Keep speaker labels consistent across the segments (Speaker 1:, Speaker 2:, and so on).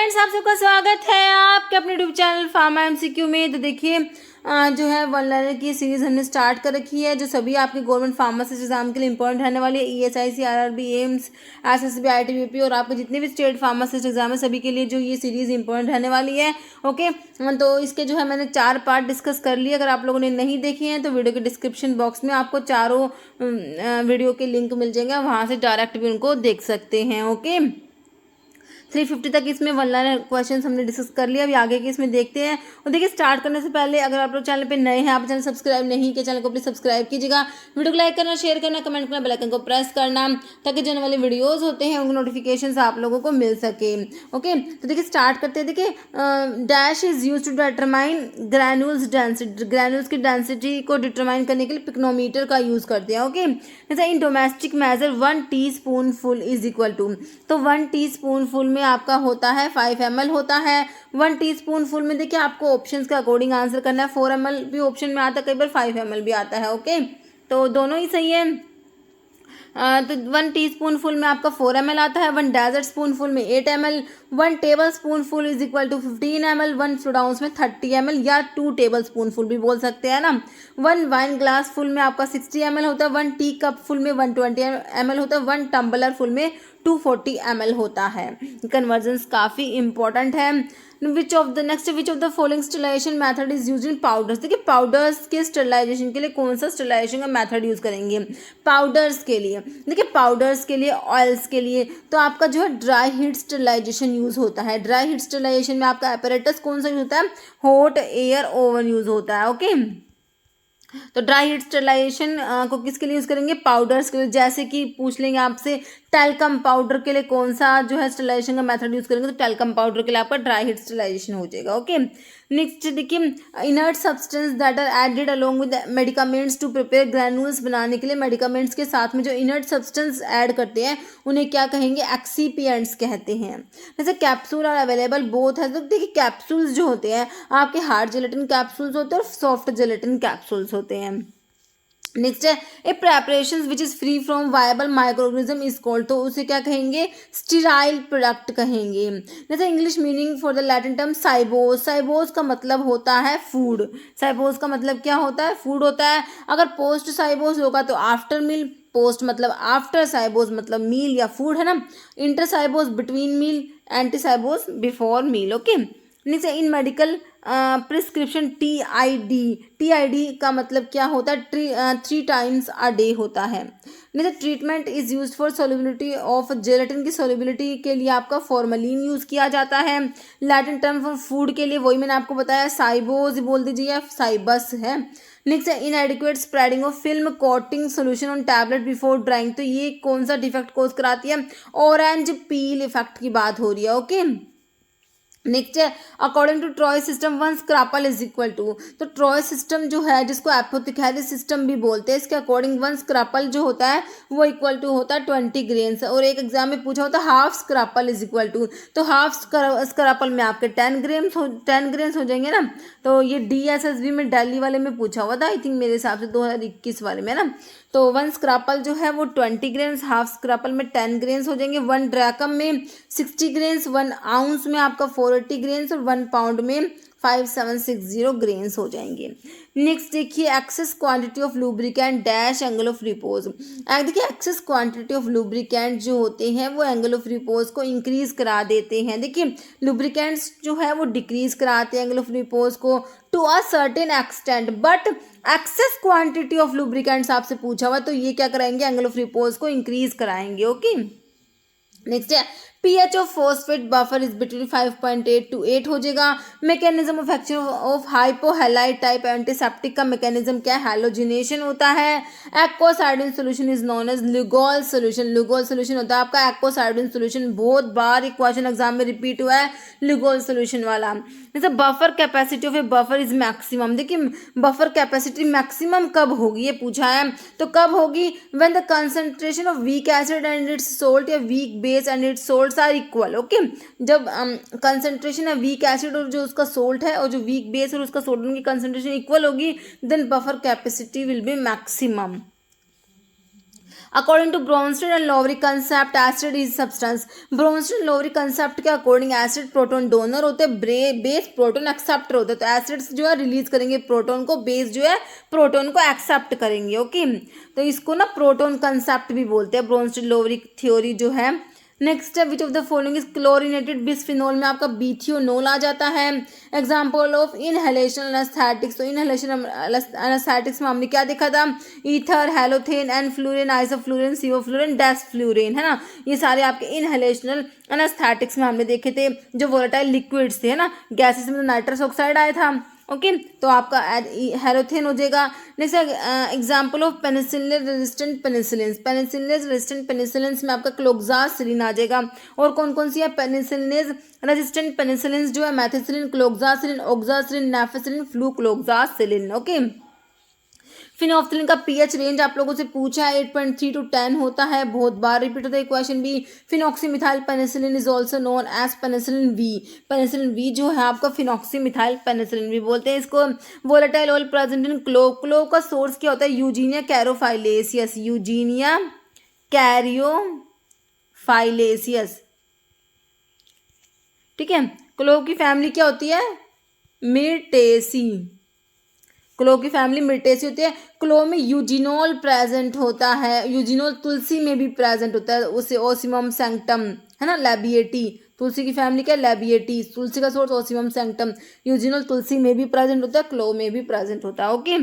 Speaker 1: Friends, आप सबका स्वागत है आपके अपने यूट्यूब चैनल फार्मा एमसीक्यू में। तो देखिए जो है वन लाइनर की सीरीज़ हमने स्टार्ट कर रखी है, जो सभी आपके गवर्नमेंट फार्मासिस्ट एग्जाम के लिए इंपॉर्टेंट रहने वाली है। ESIC, RRB, AIIMS, SSB, ITBP और आपके जितने भी स्टेट फार्मासिस्ट एग्जाम है सभी के लिए जो ये सीरीज़ इंपॉर्टेंट रहने वाली है। ओके, तो इसके जो है मैंने 4 पार्ट डिस्कस कर लिए। अगर आप लोगों ने नहीं देखे हैं तो वीडियो के डिस्क्रिप्शन बॉक्स में आपको चारों वीडियो के लिंक मिल जाएंगे, वहाँ से डायरेक्ट भी उनको देख सकते हैं। ओके, 350 तक इसमें वन लाइनर क्वेश्चंस हमने डिस्कस कर लिया। अभी आगे के इसमें देखते हैं। और देखिए, स्टार्ट करने से पहले अगर आप लोग चैनल पे नए हैं, आप चैनल सब्सक्राइब नहीं किया, चैनल को प्लीज सब्सक्राइब कीजिएगा, वीडियो को लाइक करना, शेयर करना, कमेंट करना, बेल आइकन को प्रेस करना, ताकि जो वाले वीडियोज होते हैं उनके नोटिफिकेशन आप लोगों को मिल सके। ओके, तो देखिए स्टार्ट करते हैं। देखिए, dash is use to determine granules density, granules की डेंसिटी को डिटरमाइन करने के लिए पिक्नोमीटर का यूज करते हैं। ओके, जैसे in domestic measure 1 teaspoon is equal to, तो 1 टी में आपका होता है 5 ml होता है। 1 टी में देखिए आपको ऑप्शंस के अकॉर्डिंग आंसर करना है। 4 ml भी ऑप्शन में आता है, कई बार 5 ml भी आता है। ओके, तो दोनों ही सही है। तो 1 टीस्पूनफुल में आपका 4 ml आता है, 1 डेजर्ट स्पूनफुल में 8 ml, 1 tablespoonful is equal to 15 ml, 1 fluid ounce में 30 ml या 2 टेबल स्पूनफुल भी बोल सकते हैं ना। 1 वाइन ग्लास फुल में आपका 60 ml होता है, 1 टी कप फुल में 120 ml होता है, 1 टम्बलर फुल में 240 ml होता है। कन्वर्जन्स काफ़ी इंपॉर्टेंट है। Which of the following sterilization method is use in powders. देखिए, पाउडर्स के स्टरलाइजेशन के लिए कौन सा स्टरलाइजेशन का मेथड यूज करेंगे। पाउडर्स के लिए देखिए, पाउडर्स के लिए, ऑयल्स के लिए तो आपका जो है ड्राई हीट स्टरलाइजेशन यूज होता है। ड्राई हीट स्टरलाइजेशन में आपका अपैरेटस कौन सा यूज होता है, हॉट एयर ओवन यूज होता है। ओके, तो ड्राई हीट स्टरलाइजेशन को किसके लिए यूज करेंगे, पाउडर्स के लिए। जैसे कि पूछ लेंगे आपसे टेल्कम पाउडर के लिए कौन सा जो है स्टरलाइजेशन का मेथड यूज करेंगे, तो टेल्कम पाउडर के लिए आपका ड्राई हीट स्टरलाइजेशन हो जाएगा। ओके, नेक्स्ट देखिए, inert substance that are added along with medicaments to prepare granules, बनाने के लिए मेडिकामेंट्स के साथ में जो इनर्ट सब्सटेंस ऐड करते हैं उन्हें क्या कहेंगे, एक्सीपिएंट्स कहते हैं। जैसे कैप्सूल आर अवेलेबल बोथ है, तो देखिए कैप्सूल्स जो होते हैं आपके हार्ड जेलेटिन कैप्सूल्स होते हैं और सॉफ्ट जेलेटिन कैप्सूल्स होते हैं। नेक्स्ट है a preparation which is free from viable microorganism is called, तो उसे क्या कहेंगे, स्टीराइल प्रोडक्ट कहेंगे। जैसे English meaning for the Latin term cibos, cibos का मतलब होता है फूड। साइबोस का मतलब क्या होता है, फूड होता है। अगर पोस्ट साइबोस होगा तो आफ्टर मील, पोस्ट मतलब आफ्टर, साइबोस मतलब मील या फूड है ना। Inter cibos between meal, ante cibos before meal. Okay, next in medical prescription TID का मतलब क्या होता है, 3 टाइम्स अ डे होता है। जैसे treatment is use for solubility of gelatin की सोलिबिलिटी के लिए आपका फॉर्मलिन यूज किया जाता है। लैटिन टर्म फॉर फूड के लिए वही मैंने आपको बताया, साइबोज बोल दीजिए या साइबस है। नेक्स्ट है इनएडिक्वेट spreading of film coating solution on tablet before drawing, तो ये कौन सा डिफेक्ट कोज कराती है, ऑरेंज पील इफेक्ट की बात हो रही है। ओके, नेक्स्ट है according to troy system 1 scruple is equal to, तो ट्रॉय सिस्टम जो है जिसको एपोथिक्यारी सिस्टम भी बोलते हैं, इसके अकॉर्डिंग 1 स्क्रैपल जो होता है वो इक्वल टू होता है 20 ग्रेन्स। और एक एग्जाम में पूछा होता है हाफ स्क्रैपल इज इक्वल टू, तो हाफ स्क्रैपल में आपके 10 ग्रेन्स हो जाएंगे ना। तो ये DSSB में दिल्ली वाले में पूछा हुआ था, आई थिंक मेरे हिसाब से 2021 वाले में ना। तो 1 स्क्रैपल जो है वो 20 ग्रेन्स, हाफ स्क्रैपल में 10 ग्रेन्स हो जाएंगे। 1 ड्रैकम में 60 ग्रेन्स, 1 आउंस में आपका 480 ग्रेन्स और 1 पाउंड में 5760 ग्रेन्स हो जाएंगे। नेक्स्ट देखिए, excess quantity of lubricant dash angle of repose. देखिए एक्सेस क्वांटिटी ऑफ लुब्रिकेंट जो होते हैं वो एंगल ऑफ रिपोज को इंक्रीज करा देते हैं। देखिए लुब्रिकेंट्स जो है वो डिक्रीज कराते हैं एंगल ऑफ रिपोज को to a certain extent, but excess quantity of lubricants आपसे पूछा हुआ तो ये क्या कराएंगे, एंगल ऑफ रिपोज को इंक्रीज कराएंगे। ओके, नेक्स्ट है pH of phosphate buffer is between 5.8 to 8 हो जाएगा। Mechanism of action of hypohalite type antiseptic का मैकेनिज्म क्या है, हैलोजिनेशन होता है। Aqueous iodine solution is known as Lugol solution, Lugol solution होता है आपका एक्वासाइडिन सॉल्यूशन। बहुत बार एक क्वेश्चन एग्जाम में रिपीट हुआ है लुगोल सॉल्यूशन वाला। जैसे buffer capacity of a buffer is maximum, देखिए बफर कैपेसिटी मैक्सिमम कब होगी ये पूछा है, तो कब होगी, when the concentration of weak acid and its salt या weak base and its salt are equal. Okay, जब कंसंट्रेशन है वीक एसिड और जो उसका सोल्ट है और जो वीक बेस और उसका सोल्ट की कंसंट्रेशन इक्वल होगी, then buffer capacity will be maximum. According to Bronsted and Lowry concept acid is substance. Bronsted Lowry concept के अकॉर्डिंग एसिड प्रोटोन डोनर होते हैं, बेस प्रोटोन एक्सेप्टर होते हैं। तो एसिड्स जो है रिलीज करेंगे प्रोटोन को, बेस जो है प्रोटोन को एक्सेप्ट करेंगे। ओके, तो इसको ना प्रोटोन कंसेप्ट भी बोलते हैं, ब्रोंस्टेड लोवरी थ्योरी जो है। नेक्स्ट है which of the following is chlorinated बिस्फिनोल में आपका बीथियोनोल आ जाता है। एग्जाम्पल ऑफ इनहेलेशन एनेस्थेटिक्स, तो इनहेलेशन एनेस्थेटिक्स में हमने क्या देखा था, ईथर, हेलोथेन, एनफ्लूरेन, आइसोफ्लूरेन, सिवोफ्लूरेन, डेस्फ्लूरेन, है ना, ये सारे आपके इनहेलेशनल एनेस्थेटिक्स में हमने देखे थे, जो वोलेटाइल लिक्विड्स थे, है ना, गैसेस में तो नाइट्रस ऑक्साइड आया था। ओके, तो आपका हेलोथेन हो जाएगा। Next example of penicillin resistant penicillin, penicillin resistant penicillin में आपका क्लोक्सासिलिन आ जाएगा। और कौन कौन सी है पेनिसिलिन रेजिस्टेंट पेनिसिलिन जो है, मैथिसिलिन, क्लोक्सासिलिन, ऑक्सासिलिन, नेफेसिलिन, फ्लूक्लोक्सासिलिन। ओके, फिनोफ्थिलिन का पीएच रेंज आप लोगों से पूछा है, 8.3 to 10 होता है, बहुत बार रिपीट होता है क्वेश्चन भी। Phenoxymethyl penicillin is also known as penicillin V, penicillin V जो है आपका फिनॉक्सीमिथाइल पेनिसिलिन भी बोलते हैं इसको। Volatile oil present in clove, clove का सोर्स क्या होता है, यूजीनिया कैरोफाइलेसियस, यूजीनिया कैरियोफाइलेसियस, ठीक है। क्लोव की फैमिली क्या होती है, मिर्टेसी, क्लो की फैमिली मिर्टेसी होती है। क्लो में यूजिनोल प्रेजेंट होता है, यूजिनोल तुलसी में भी प्रेजेंट होता है, उसे ओसिमम सैंक्टम, है ना, लैबिएटी, तुलसी की फैमिली क्या, लैबिएटी, तुलसी का सोर्स ओसिमम सैंक्टम, यूजिनोल तुलसी में भी प्रेजेंट होता है, क्लो में भी प्रेजेंट होता है। Okay,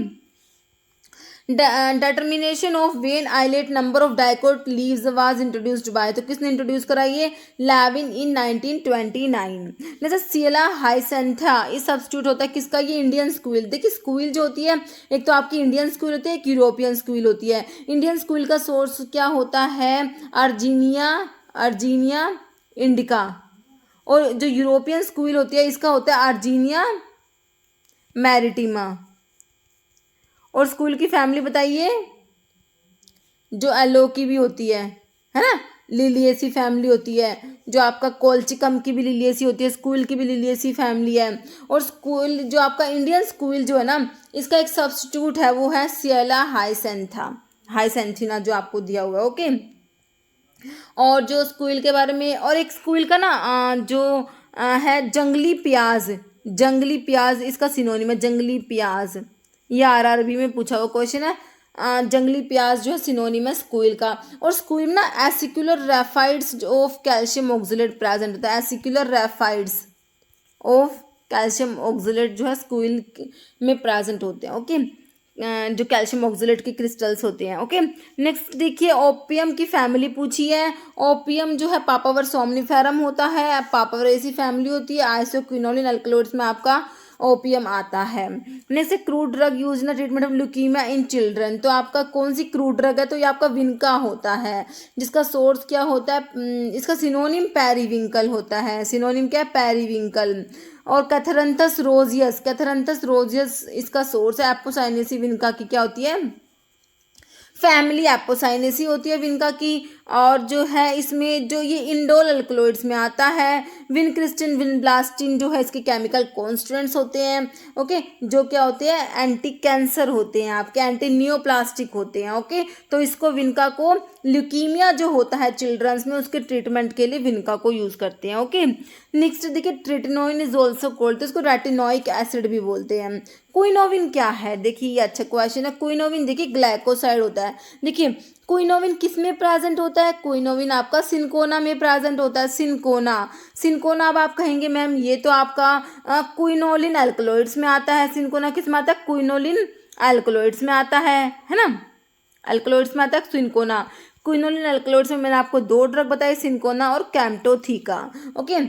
Speaker 1: determination of vein islet number of dicot leaves was introduced by, तो किसने इंट्रोड्यूस कराई है, लेविन इन 1929। जैसे सियला हाइसेंथा ये सब्स्टिट्यूट होता है किसका, ये इंडियन स्कूल। देखिए स्कूल जो होती है, एक तो आपकी इंडियन स्कूल होती है, एक यूरोपियन स्कूल होती है। इंडियन स्कूल का सोर्स क्या होता है, अर्जीनिया इंडिका, और जो यूरोपियन स्कूल होती है इसका होता है अर्जीनिया मैरिटिमा। और स्कूल की फैमिली बताइए, जो एलो की भी होती है ना, लिलिएसी फैमिली होती है, जो आपका कोल्चिकम की भी लिलिएसी होती है, स्कूल की भी लिलिएसी फैमिली है। और स्कूल जो आपका इंडियन स्कूल जो है ना, इसका एक सब्स्टिट्यूट है, वो है सियला हाइसेंथिना जो आपको दिया हुआ है। ओके, और जो स्कूल के बारे में, और एक स्कूल का ना जो है जंगली प्याज, इसका सिनोनिम है जंगली प्याज, ये आरआरबी में पूछा हुआ क्वेश्चन है। जंगली प्याज जो है सिनोनिम है स्क्विल का। और स्क्विल ना एसिकुलर रैफाइड्स ऑफ कैल्शियम ऑक्सिलेट प्रेजेंट होता है, एसिकुलर रैफाइड्स ऑफ कैल्शियम ऑक्सिलेट जो है स्क्विल में प्रेजेंट होते हैं। ओके, जो कैल्शियम ऑक्सिलेट के क्रिस्टल्स होते हैं। ओके, नेक्स्ट देखिए ओपियम की फैमिली पूछी है। ओपियम जो है पापावर सोमनिफेरम होता है, पापावरेसी फैमिली होती है, आइसोक्विनोलिन अल्कलॉइड्स में आपका ओपियम आता है। Next crude drug use in treatment of leukaemia in children, तो आपका कौन सी क्रूड ड्रग है, तो ये आपका विनका होता है, जिसका सोर्स क्या होता है, इसका सिनोनिम पेरीविंकल होता है, सिनोनिम क्या है, पेरीविंकल। और कैथरंथस रोजियस इसका सोर्स है, एपोसाइनेसी विनका की क्या होती है, फैमिली एपोसाइनेसी होती है विनका की। और जो है इसमें जो ये इंडोल अल्कलॉइड्स में आता है। विनक्रिस्टिन विनब्लास्टिन जो है इसके केमिकल कॉन्स्टिट्यूएंट्स होते हैं। ओके, जो क्या होते हैं, एंटी कैंसर होते हैं, आपके एंटी नियोप्लास्टिक होते हैं। ओके, तो इसको विनका को ल्यूकीमिया जो होता है चिल्ड्रंस में, उसके ट्रीटमेंट के लिए विनका को यूज करते हैं। ओके, नेक्स्ट देखिए ट्रिटिनोइन इज ऑल्सो कॉल्ड, तो इसको रेटिनोइक एसिड भी बोलते हैं। क्विनोविन क्या है, देखिए ये अच्छा क्वेश्चन है। क्विनोविन देखिए ग्लाइकोसाइड होता है। देखिए क्विनोविन किस में प्रेजेंट होता है, क्विनोविन आपका सिनकोना में प्रेजेंट होता है। सिनकोना अब आप कहेंगे मैम ये तो आपका क्विनोलिन अल्कलॉइड्स में आता है। सिनकोना किस में आता है, क्विनोलिन अल्कलॉइड्स में आता है ना, अल्कलॉइड्स में आता है सिनकोना। क्विनोलिन अल्कलॉइड्स में मैंने आपको 2 ड्रग बताई, सिनकोना और कैम्टोथीका। ओके,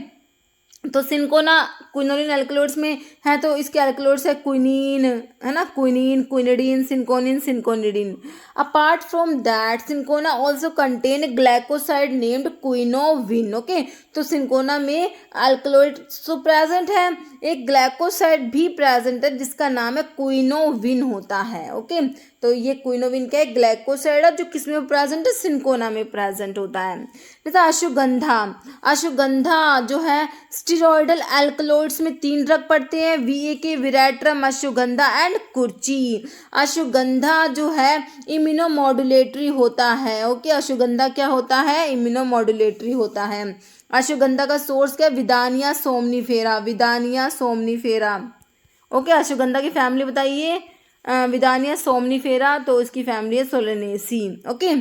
Speaker 1: तो सिनकोना क्विनोलिन अल्कलॉइड्स में है, तो इसके अल्कलॉइड्स है क्विनीन, है ना, quinine, quinidine, cinchonine, cinchonidine. Apart from that cinchona also contain glycoside named quinovin. Okay, तो सिनकोना में अल्कलॉइड तो प्रेजेंट है, एक ग्लाइकोसाइड भी प्रेजेंट है जिसका नाम है क्विनोविन होता है। ओके, तो ये क्विनोविन का एक ग्लाइकोसाइड है जो किस में प्रेजेंट है, सिनकोना में प्रेजेंट होता है। जैसे अश्वगंधा, अश्वगंधा जो है स्टीरॉयडल एल्कलॉइड्स में 3 ड्रग पड़ते हैं, VAK, veratrum, ashwagandha and kurchi. Ashwagandha जो है इम्यूनोमॉड्यूलेटरी होता है। ओके, अश्वगंधा क्या होता है? इम्यूनोमॉड्यूलेटरी होता है। अश्वगंधा का सोर्स क्या है? विदानिया सोमनीफेरा, विदानिया सोमनीफेरा। ओके, अश्वगंधा की फैमिली बताइए। विदानिया सोमनीफेरा, तो इसकी फैमिली है सोलेनेसी। ओके,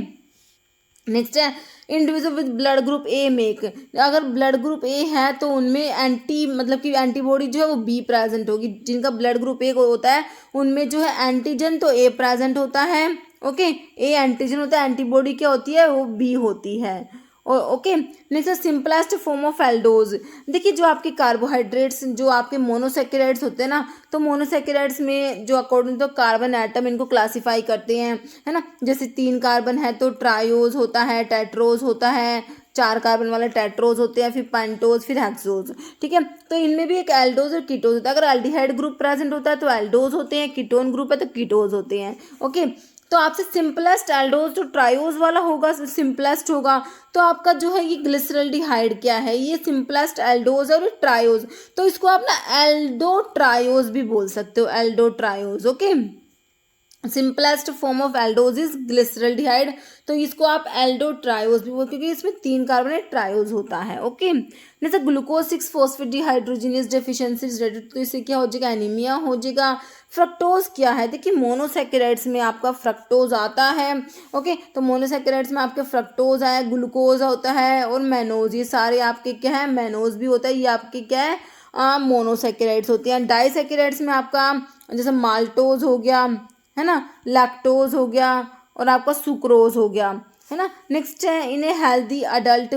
Speaker 1: नेक्स्ट है individual with blood group A make. अगर ब्लड ग्रुप ए है तो उनमें मतलब कि एंटीबॉडी जो है वो बी प्रेजेंट होगी। जिनका ब्लड ग्रुप ए होता है उनमें जो है एंटीजन तो ए प्रेजेंट होता है। ओके, ए एंटीजन होता है, एंटीबॉडी क्या होती है? वो बी होती है। Okay, next simplest form of aldose. देखिए, जो आपके कार्बोहाइड्रेट्स, जो आपके मोनोसेकेराइड्स होते हैं ना, तो मोनोसेकेराइड्स में जो अकॉर्डिंग टू कार्बन एटम इनको क्लासिफाई करते हैं, है ना। जैसे 3 कार्बन है तो ट्रायोज होता है, टेट्रोज होता है, 4 कार्बन वाले टेट्रोज होते हैं, फिर पेंटोज, फिर हेक्सोज। ठीक है, तो इनमें भी एक एल्डोज और कीटोज होता है। अगर एल्डिहाइड ग्रुप प्रेजेंट होता है तो एल्डोज होते हैं, कीटोन ग्रुप है तो कीटोज होते हैं। ओके, तो आपसे सिंपलेस्ट एल्डोज जो ट्रायोज वाला होगा, सिंपलेस्ट होगा, तो आपका जो है ये ग्लिसरल्डिहाइड क्या है? ये सिंपलेस्ट एल्डोज और ट्रायोज, तो इसको आप ना एल्डो ट्रायोज भी बोल सकते हो, aldotriose. Okay, simplest form of aldose is glyceraldehyde, तो इसको आप एल्डो ट्रायोज भी बोलते, क्योंकि इसमें 3 कार्बन ट्रायोज होता है। ओके, जैसे ग्लूकोज 6 फॉस्फेट डिहाइड्रोजिनेज डेफिशिएंसी, तो इससे क्या हो जाएगा? एनीमिया हो जाएगा। फ्रक्टोज क्या है? देखिए, मोनोसेकेराइड्स में आपका फ्रक्टोज आता है। ओके, तो मोनोसेकेराइड्स में आपके फ्रक्टोज है, ग्लूकोज होता है और मैनोज, ये सारे आपके क्या है? मैनोज भी होता है, ये आपके क्या है? मोनोसेकेराइड्स होते हैं। डाइसेकेराइड्स में आपका जैसे माल्टोज हो गया, है ना, लैक्टोज हो गया और आपका सुक्रोज हो गया, है ना। नेक्स्ट है इन्हें healthy adult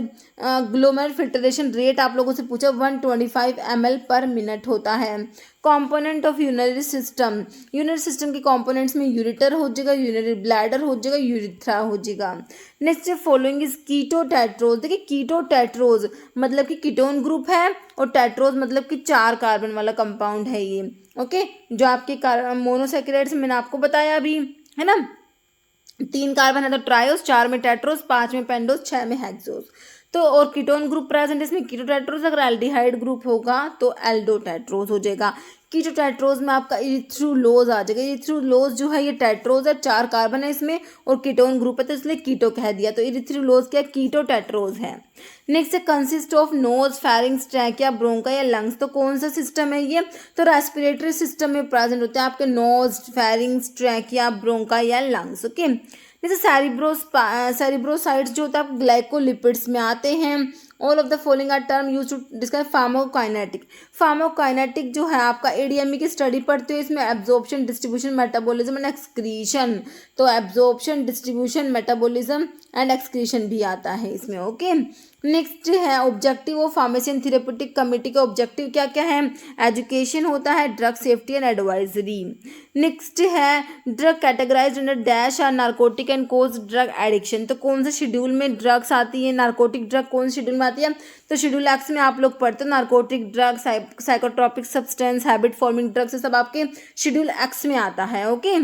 Speaker 1: glomerular filtration rate आप लोगों से पूछा 125 ml पर मिनट होता है। Component of urinary system, urinary system के कंपोनेंट्स में यूरेटर हो जाएगा, यूरिनरी ब्लैडर हो जाएगा, यूरिथ्रा हो जाएगा। नेक्स्ट है फॉलोइंग इज कीटो टेट्रोज। देखिए, कीटो टेट्रोज मतलब कि कीटोन ग्रुप है और टेट्रोज मतलब कि 4 कार्बन वाला कंपाउंड है ये। ओके, जो आपके मोनोसेकेराइड्स मैंने आपको बताया अभी, है ना। 3 कार्बन है तो ट्रायोस, 4 में टेट्रोस, 5 में पेंडोस, 6 में हेक्सोस। तो और कीटोन ग्रुप प्रेजेंट इसमें कीटो टेट्रोस, अगर एल्डिहाइड ग्रुप होगा तो एल्डो टेट्रोस हो जाएगा। कीटो टेट्रोज में आपका इरिथ्रोलोज आ जाएगा। इरिथ्रोलोज जो है ये टेट्रोज है, 4 कार्बन है इसमें और कीटोन ग्रुप है तो इसलिए कीटो कह दिया, तो इरिथ्रोलोज क्या? कीटो टेट्रोज है। नेक्स्ट है consist of nose, pharynx, trachea, ब्रोंका या लंग्स। तो कौन सा सिस्टम है ये? तो रेस्पिरेटरी सिस्टम में प्रेजेंट होते हैं आपके नोज, फेरिंग्स, ट्रैकिया, ब्रोंका या लंग्स। ओके, जैसे सेरिब्रोसाइट्स जो होता है ग्लाइकोलिपिड्स में आते हैं। All of the following are term use to describe pharmacokinetic. Pharmacokinetic जो है आपका एडीएमई की स्टडी पढ़ते हो, इसमें absorption, distribution, metabolism and excretion. तो absorption, distribution, metabolism and excretion भी आता है इसमें। ओके, नेक्स्ट है objective of pharmacy and therapeutic committee का ऑब्जेक्टिव क्या क्या है? एजुकेशन होता है, drug safety and advisory. Next है drug categorized under dash are narcotic and cause drug addiction. तो कौन सा शेड्यूल में ड्रग्स आती है? नार्कोटिक ड्रग कौन से शेड्यूल में आती है? तो शेड्यूल एक्स में आप लोग पढ़ते हो narcotic drug, psychotropic substance, habit forming drugs, सब आपके शेड्यूल एक्स में आता है। ओके,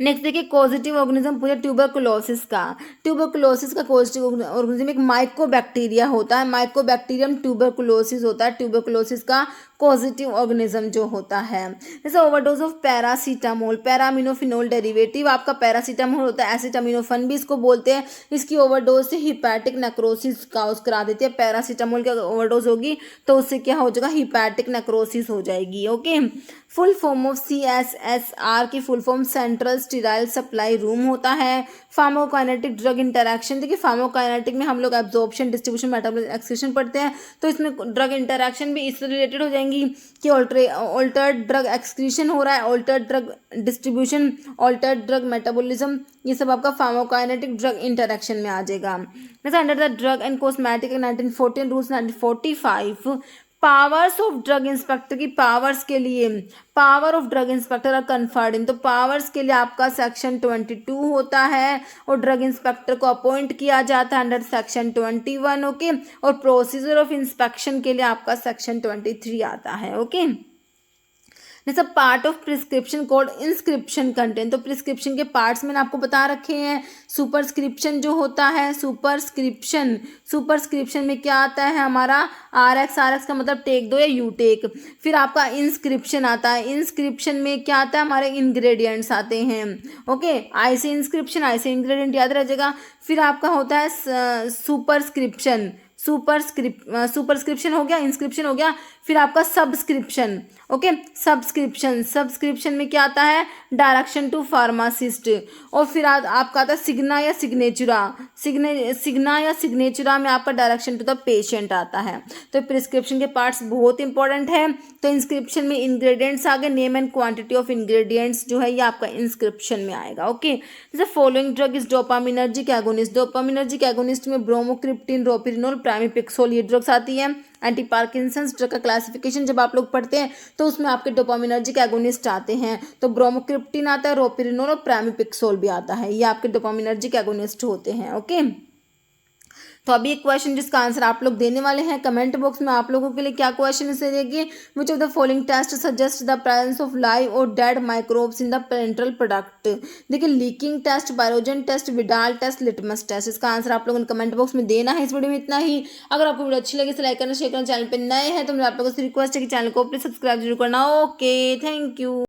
Speaker 1: नेक्स्ट देखिए कॉजेटिव ऑर्गेनिज्म पूछा ट्यूबरकुलोसिस का। ट्यूबरकुलोसिस का पॉजिटिव ऑर्गेनिज्म एक माइकोबैक्टीरिया होता है, माइकोबैक्टीरियम ट्यूबरकुलोसिस होता है। ट्यूबरकुलोसिस का पॉजिटिव ऑर्गेनिज्म जो होता है। जैसे ओवरडोज ऑफ पैरासीटामोल, पैरामिनोफिनोल डेरिवेटिव आपका पैरासीटामोल होता है, एसिटामिनोफन भी इसको बोलते हैं। इसकी ओवरडोज से हिपैटिक नेक्रोसिस काउज करा देती है। पैरासीटामोल की ओवरडोज होगी तो उससे क्या हो जाएगा? हिपैटिक नेक्रोसिस हो जाएगी। Okay, full form of CSSR की full form central sterile supply room होता है। फार्माकोकाइनेटिक ड्रग इंटरैक्शन, देखिए फार्माकोकाइनेटिक में हम लोग एब्जॉर्प्शन, डिस्ट्रीब्यूशन, मेटाबॉलिज्म, एक्सक्रीशन पढ़ते हैं, तो इसमें ड्रग इंटरैक्शन भी इससे रिलेटेड हो जाएंगी कि ऑल्टर्ड ड्रग एक्सक्रीशन हो रहा है, altered drug distribution, altered drug metabolism, ये सब आपका फार्माकोकाइनेटिक ड्रग इंटरैक्शन में आ जाएगा। जैसे under the drug and cosmetic 1914 rules 1945 powers of drug inspector की पावर्स के लिए, power of drug inspector are conferred in, तो पावर्स के लिए आपका सेक्शन 22 होता है और ड्रग इंस्पेक्टर को अपॉइंट किया जाता है अंडर सेक्शन 21। ओके, और प्रोसीजर ऑफ इंस्पेक्शन के लिए आपका सेक्शन 23 आता है। ओके, जैसे part of prescription code inscription content, तो प्रिस्क्रिप्शन के पार्ट्स मैंने आपको बता रखे हैं। सुपरस्क्रिप्शन जो होता है, सुपरस्क्रिप्शन में क्या आता है हमारा RX का मतलब टेक दो या यू टेक। फिर आपका इंस्क्रिप्शन आता है, इंस्क्रिप्शन में क्या आता है हमारे इंग्रेडिएंट्स आते हैं। ओके, ऐसे इंस्क्रिप्शन ऐसे इंग्रेडिएंट याद रह जाएगा। फिर आपका होता है सुपरस्क्रिप्शन हो गया, इंस्क्रिप्शन हो गया। फिर आपका सब्सक्रिप्शन, ओके, सब्सक्रिप्शन में क्या आता है डायरेक्शन टू फार्मासिस्ट। और फिर आपका आता है सिग्ना या सिग्नेचुरा में आपका डायरेक्शन टू द पेशेंट आता है। तो प्रिस्क्रिप्शन के पार्ट्स बहुत इंपॉर्टेंट है। तो इंस्क्रिप्शन में इंग्रेडिएंट्स आ गए, name and quantity of ingredients जो है ये आपका इंस्क्रिप्शन में आएगा। ओके, जैसे following drug is dopaminergic agonist में ब्रोमोक्रिप्टिन, रोपिरिनोल, प्रामिपिक्सोल ये ड्रग्स आती है। एंटी पार्किंसंस ड्रग का क्लासिफिकेशन जब आप लोग पढ़ते हैं तो उसमें आपके डोपामिनर्जिक एगोनिस्ट आते हैं। तो ब्रोमोक्रिप्टिन आता है, रोपिरिनोल और प्रामिपिक्सोल भी आता है, ये आपके डोपामिनर्जिक एगोनिस्ट होते हैं। ओके, तो अभी एक क्वेश्चन जिसका आंसर आप लोग देने वाले हैं कमेंट बॉक्स में। आप लोगों के लिए क्या क्वेश्चन है देखिए, which of the following test suggest the presence of live और dead microbes in the parenteral product. देखिए, leaking test, pyrogen test, Widal test, litmus test. इसका आंसर आप लोगों ने कमेंट बॉक्स में देना है। इस वीडियो में इतना ही। अगर आपको वीडियो अच्छी लगी तो लाइक करना, शेयर करना, चैनल पर नए हैं तो मैं आप लोगों से रिक्वेस्ट है कि चैनल को प्लीज सब्सक्राइब जरूर करना। Okay, thank you.